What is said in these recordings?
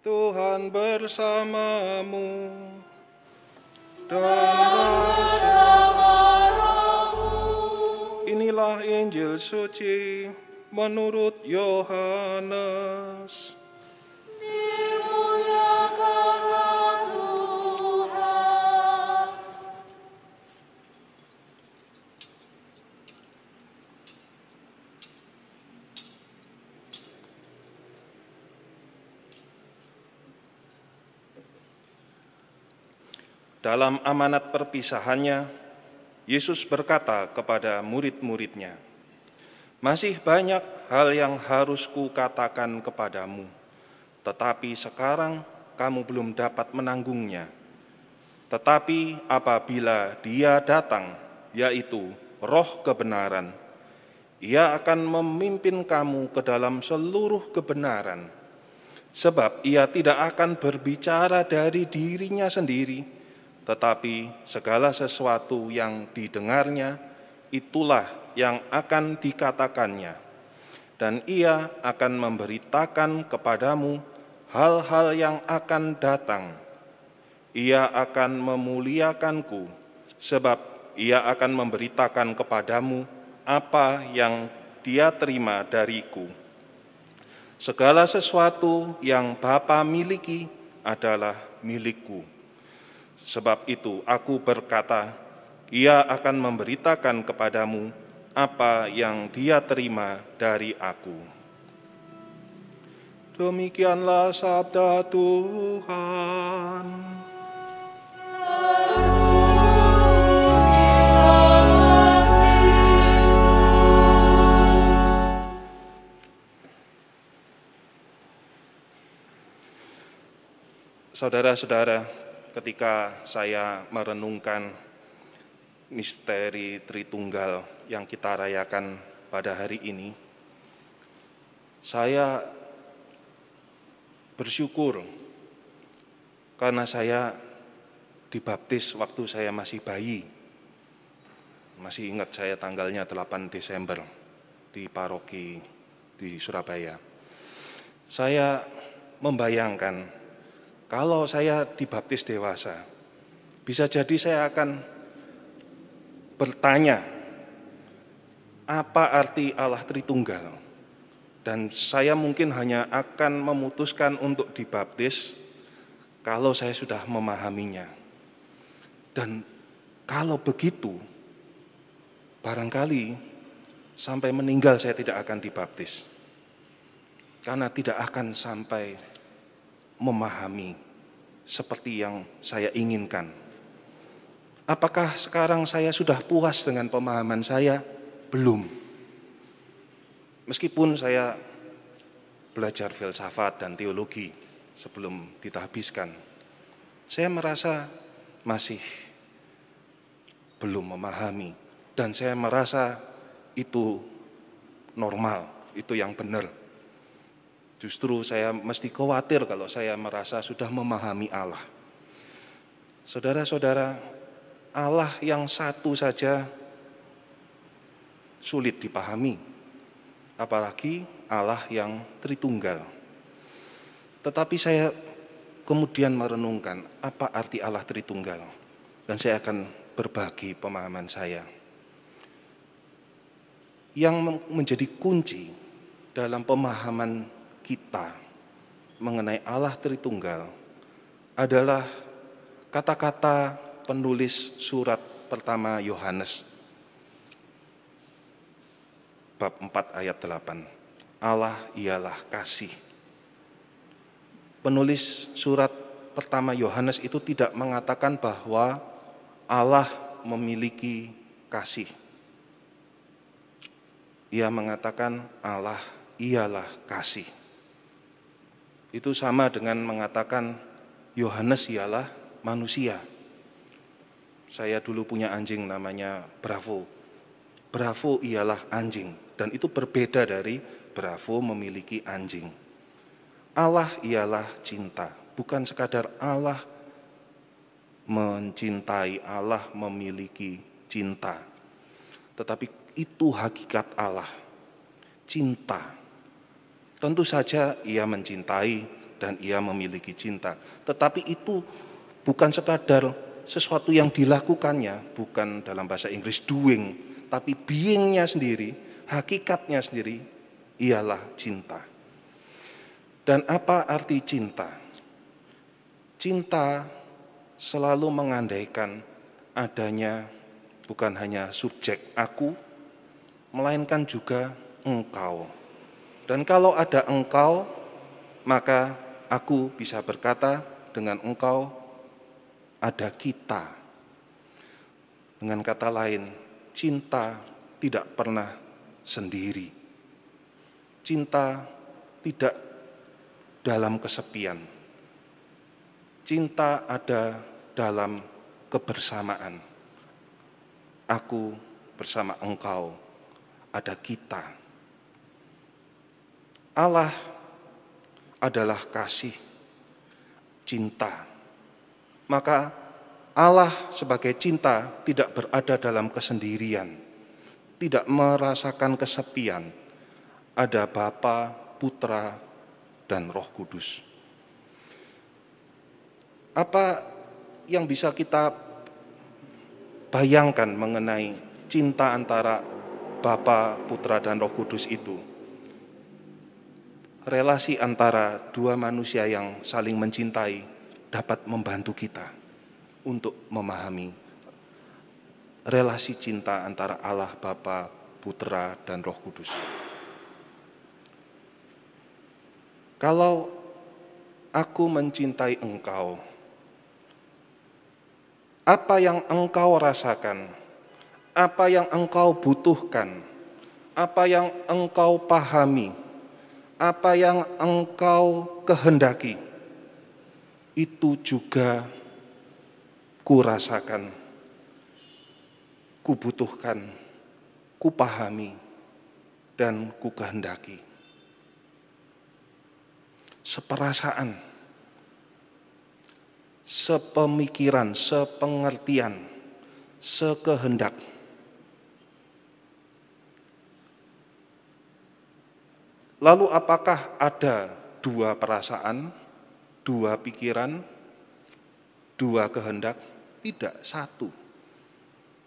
Tuhan bersamamu dan bersama rohmu. Inilah Injil suci menurut Yohanes. Dimuliakanlah Tuhan. Dalam amanat perpisahannya, Yesus berkata kepada murid-muridnya, "Masih banyak hal yang harus kukatakan kepadamu, tetapi sekarang kamu belum dapat menanggungnya. Tetapi apabila Dia datang, yaitu Roh kebenaran, Ia akan memimpin kamu ke dalam seluruh kebenaran, sebab Ia tidak akan berbicara dari dirinya sendiri, tetapi segala sesuatu yang didengarnya, itulah yang akan dikatakannya. Dan Ia akan memberitakan kepadamu hal-hal yang akan datang. Ia akan memuliakanku, sebab Ia akan memberitakan kepadamu apa yang Dia terima dariku. Segala sesuatu yang Bapa miliki adalah milikku. Sebab itu aku berkata, Ia akan memberitakan kepadamu apa yang Dia terima dari aku." Demikianlah sabda Tuhan. Saudara-saudara, ketika saya merenungkan misteri Tritunggal yang kita rayakan pada hari ini, saya bersyukur karena saya dibaptis waktu saya masih bayi. Masih ingat saya tanggalnya 8 Desember di paroki di Surabaya. Saya membayangkan kalau saya dibaptis dewasa, bisa jadi saya akan bertanya, apa arti Allah Tritunggal? Dan saya mungkin hanya akan memutuskan untuk dibaptis kalau saya sudah memahaminya. Dan kalau begitu, barangkali sampai meninggal saya tidak akan dibaptis. Karena tidak akan sampai memahami seperti yang saya inginkan. Apakah sekarang saya sudah puas dengan pemahaman saya? Belum. Meskipun saya belajar filsafat dan teologi sebelum ditahbiskan, saya merasa masih belum memahami. Dan saya merasa itu normal, itu yang benar. Justru saya mesti khawatir kalau saya merasa sudah memahami Allah. Saudara-saudara, Allah yang satu saja sulit dipahami, apalagi Allah yang Tritunggal. Tetapi saya kemudian merenungkan apa arti Allah Tritunggal, dan saya akan berbagi pemahaman saya. Yang menjadi kunci dalam pemahaman kita mengenai Allah Tritunggal adalah kata-kata penulis surat pertama Yohanes bab 4 ayat 8. Allah ialah kasih. Penulis surat pertama Yohanes itu tidak mengatakan bahwa Allah memiliki kasih. Ia mengatakan Allah ialah kasih. Itu sama dengan mengatakan Yohanes ialah manusia. Saya dulu punya anjing namanya Bravo. Bravo ialah anjing, dan itu berbeda dari Bravo memiliki anjing. Allah ialah cinta, bukan sekadar Allah mencintai, Allah memiliki cinta. Tetapi itu hakikat Allah, cinta. Tentu saja Ia mencintai dan ia memiliki cinta. Tetapi itu bukan sekadar sesuatu yang dilakukannya, bukan dalam bahasa Inggris doing, tapi being-nya sendiri, hakikatnya sendiri ialah cinta. Dan apa arti cinta? Cinta selalu mengandaikan adanya bukan hanya subjek aku, melainkan juga engkau. Dan kalau ada engkau, maka aku bisa berkata dengan engkau ada kita. Dengan kata lain, cinta tidak pernah sendiri. Cinta tidak dalam kesepian. Cinta ada dalam kebersamaan. Aku bersama engkau, ada kita. Allah adalah kasih, cinta. Maka Allah sebagai cinta tidak berada dalam kesendirian, tidak merasakan kesepian. Ada Bapa, Putra, dan Roh Kudus. Apa yang bisa kita bayangkan mengenai cinta antara Bapa, Putra, dan Roh Kudus itu? Relasi antara dua manusia yang saling mencintai dapat membantu kita untuk memahami relasi cinta antara Allah Bapa, Putra, dan Roh Kudus. Kalau aku mencintai engkau, apa yang engkau rasakan, apa yang engkau butuhkan, apa yang engkau pahami, apa yang engkau kehendaki, itu juga kurasakan, kubutuhkan, kupahami, dan kukehendaki. Seperasaan, sepemikiran, sepengertian, sekehendak. Lalu apakah ada dua perasaan, dua pikiran, dua kehendak? Tidak, satu.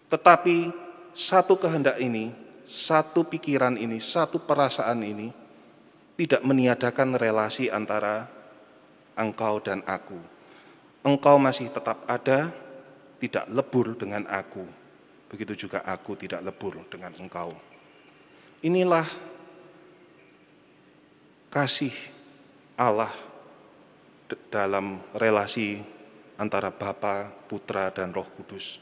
Tetapi satu kehendak ini, satu pikiran ini, satu perasaan ini tidak meniadakan relasi antara engkau dan aku. Engkau masih tetap ada, tidak lebur dengan aku. Begitu juga aku tidak lebur dengan engkau. Inilah kasih Allah dalam relasi antara Bapa, Putra, dan Roh Kudus.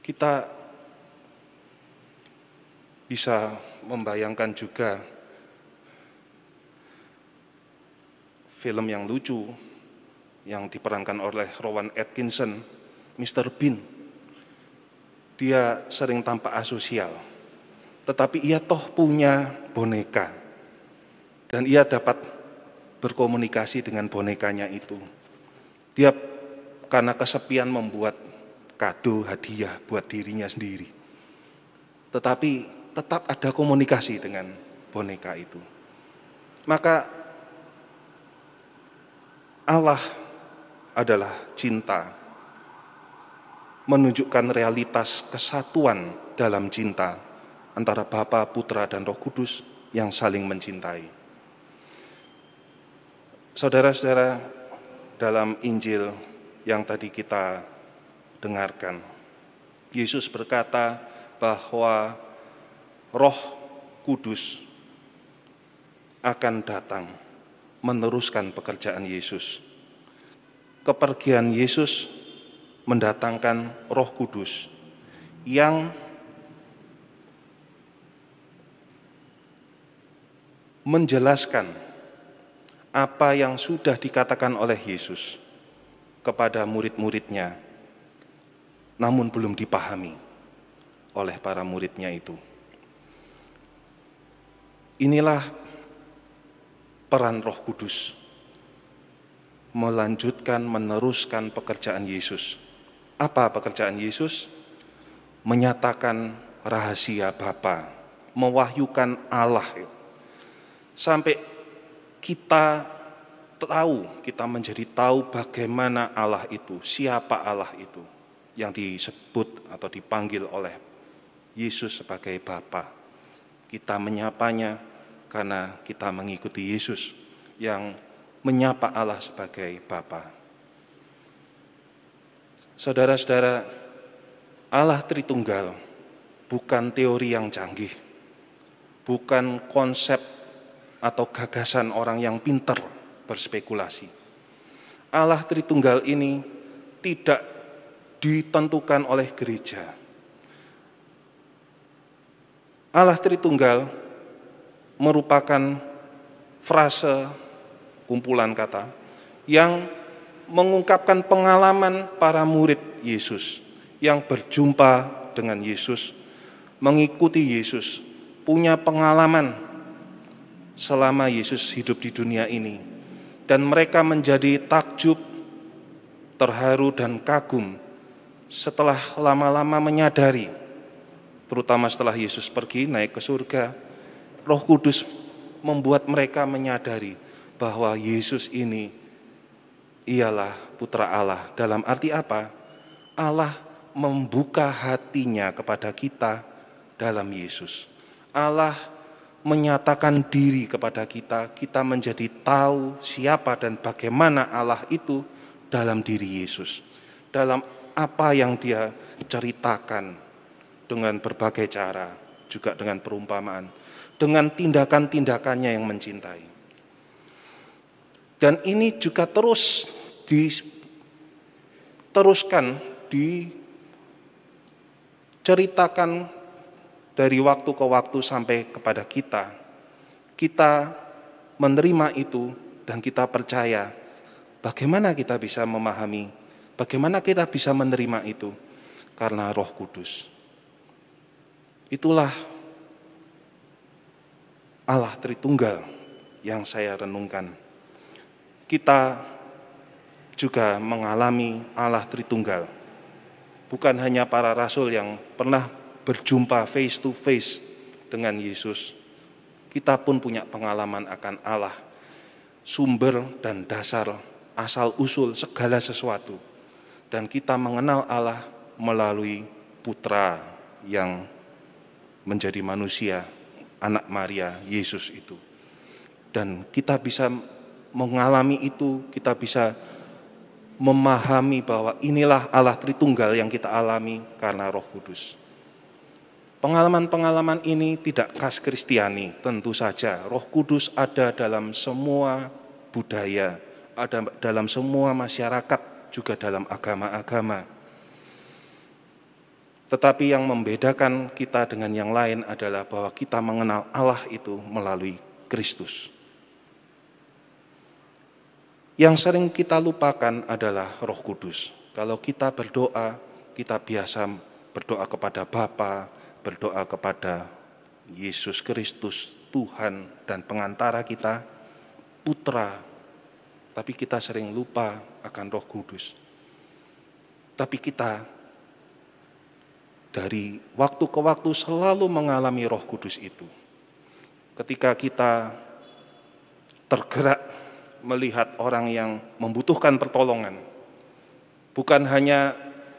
Kita bisa membayangkan juga film yang lucu yang diperankan oleh Rowan Atkinson, Mr. Bean. Dia sering tampak asosial, tetapi ia toh punya boneka. Dan ia dapat berkomunikasi dengan bonekanya itu. Dia karena kesepian membuat kado hadiah buat dirinya sendiri. Tetapi tetap ada komunikasi dengan boneka itu. Maka Allah adalah cinta, menunjukkan realitas kesatuan dalam cinta antara Bapa, Putra, dan Roh Kudus yang saling mencintai. Saudara-saudara, dalam Injil yang tadi kita dengarkan, Yesus berkata bahwa Roh Kudus akan datang meneruskan pekerjaan Yesus. Kepergian Yesus mendatangkan Roh Kudus yang menjelaskan apa yang sudah dikatakan oleh Yesus kepada murid-muridnya, namun belum dipahami oleh para muridnya itu. Inilah peran Roh Kudus, melanjutkan, meneruskan pekerjaan Yesus. Apa pekerjaan Yesus? Menyatakan rahasia Bapa, mewahyukan Allah. Sampai kita kita menjadi tahu bagaimana Allah itu, siapa Allah itu yang disebut atau dipanggil oleh Yesus sebagai Bapa. Kita menyapanya karena kita mengikuti Yesus yang menyapa Allah sebagai Bapa. Saudara-saudara, Allah Tritunggal bukan teori yang canggih, bukan konsep atau gagasan orang yang pintar berspekulasi. Allah Tritunggal ini tidak ditentukan oleh gereja. Allah Tritunggal merupakan frase kumpulan kata yang mengungkapkan pengalaman para murid Yesus yang berjumpa dengan Yesus, mengikuti Yesus, punya pengalaman selama Yesus hidup di dunia ini. Dan mereka menjadi takjub, terharu dan kagum setelah lama-lama menyadari, terutama setelah Yesus pergi naik ke surga, Roh Kudus membuat mereka menyadari bahwa Yesus ini ialah Putra Allah. Dalam arti apa? Allah membuka hatinya kepada kita dalam Yesus. Allah menyatakan diri kepada kita, kita menjadi tahu siapa dan bagaimana Allah itu dalam diri Yesus. Dalam apa yang Dia ceritakan dengan berbagai cara, juga dengan perumpamaan, dengan tindakan-tindakannya yang mencintai. Dan ini juga terus diteruskan, diceritakan dari waktu ke waktu sampai kepada kita. Kita menerima itu dan kita percaya. Bagaimana kita bisa memahami, bagaimana kita bisa menerima itu? Karena Roh Kudus. Itulah Allah Tritunggal yang saya renungkan. Kita juga mengalami Allah Tritunggal. Bukan hanya para rasul yang pernah berjumpa face to face dengan Yesus, kita pun punya pengalaman akan Allah, sumber dan dasar, asal usul segala sesuatu. Dan kita mengenal Allah melalui Putra yang menjadi manusia, anak Maria, Yesus itu. Dan kita bisa mengalami itu, kita bisa memahami bahwa inilah Allah Tritunggal yang kita alami karena Roh Kudus. Pengalaman-pengalaman ini tidak khas Kristiani, tentu saja. Roh Kudus ada dalam semua budaya, ada dalam semua masyarakat, juga dalam agama-agama. Tetapi yang membedakan kita dengan yang lain adalah bahwa kita mengenal Allah itu melalui Kristus. Yang sering kita lupakan adalah Roh Kudus. Kalau kita berdoa, kita biasa berdoa kepada Bapa, berdoa kepada Yesus Kristus, Tuhan dan pengantara kita, Putra. Tapi kita sering lupa akan Roh Kudus. Tapi kita dari waktu ke waktu selalu mengalami Roh Kudus itu. Ketika kita tergerak melihat orang yang membutuhkan pertolongan, bukan hanya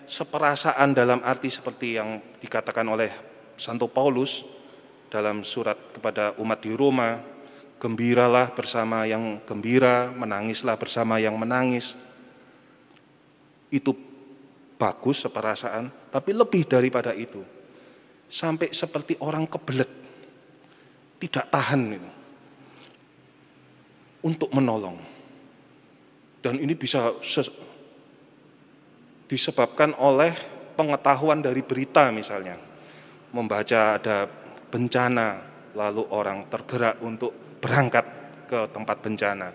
seperasaan dalam arti seperti yang dikatakan oleh Santo Paulus dalam surat kepada umat di Roma, gembiralah bersama yang gembira, menangislah bersama yang menangis. Itu bagus seperasaan, tapi lebih daripada itu, sampai seperti orang kebelet, tidak tahan itu, untuk menolong. Dan ini bisa disebabkan oleh pengetahuan dari berita misalnya. Membaca ada bencana, lalu orang tergerak untuk berangkat ke tempat bencana,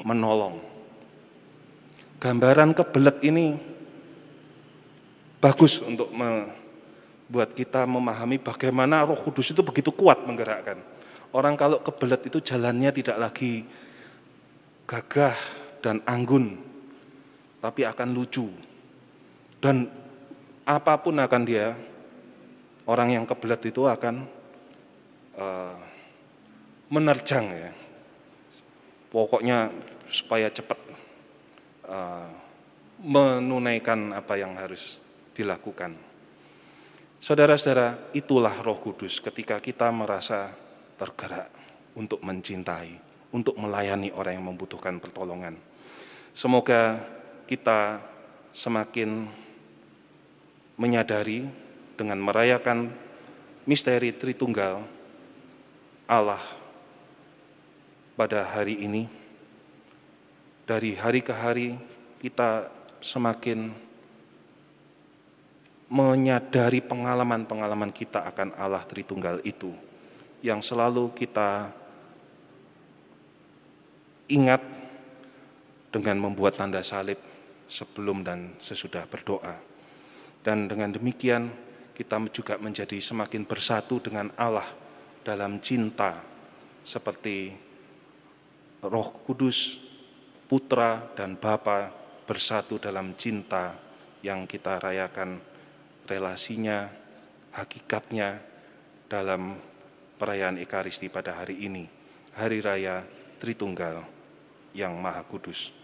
menolong. Gambaran kebelet ini bagus untuk membuat kita memahami bagaimana Roh Kudus itu begitu kuat menggerakkan. Orang kalau kebelet itu jalannya tidak lagi gagah dan anggun, tapi akan lucu. Dan apapun akan dia, orang yang kebelet itu akan menerjang ya, pokoknya supaya cepat menunaikan apa yang harus dilakukan. Saudara-saudara, itulah Roh Kudus ketika kita merasa tergerak untuk mencintai, untuk melayani orang yang membutuhkan pertolongan. Semoga kita semakin menyadari dengan merayakan misteri Tritunggal Allah pada hari ini, dari hari ke hari kita semakin menyadari pengalaman-pengalaman kita akan Allah Tritunggal itu, yang selalu kita ingat dengan membuat tanda salib sebelum dan sesudah berdoa. Dan dengan demikian kita juga menjadi semakin bersatu dengan Allah dalam cinta, seperti Roh Kudus, Putra dan Bapa bersatu dalam cinta yang kita rayakan relasinya, hakikatnya dalam perayaan Ekaristi pada hari ini, Hari Raya Tritunggal yang Maha Kudus.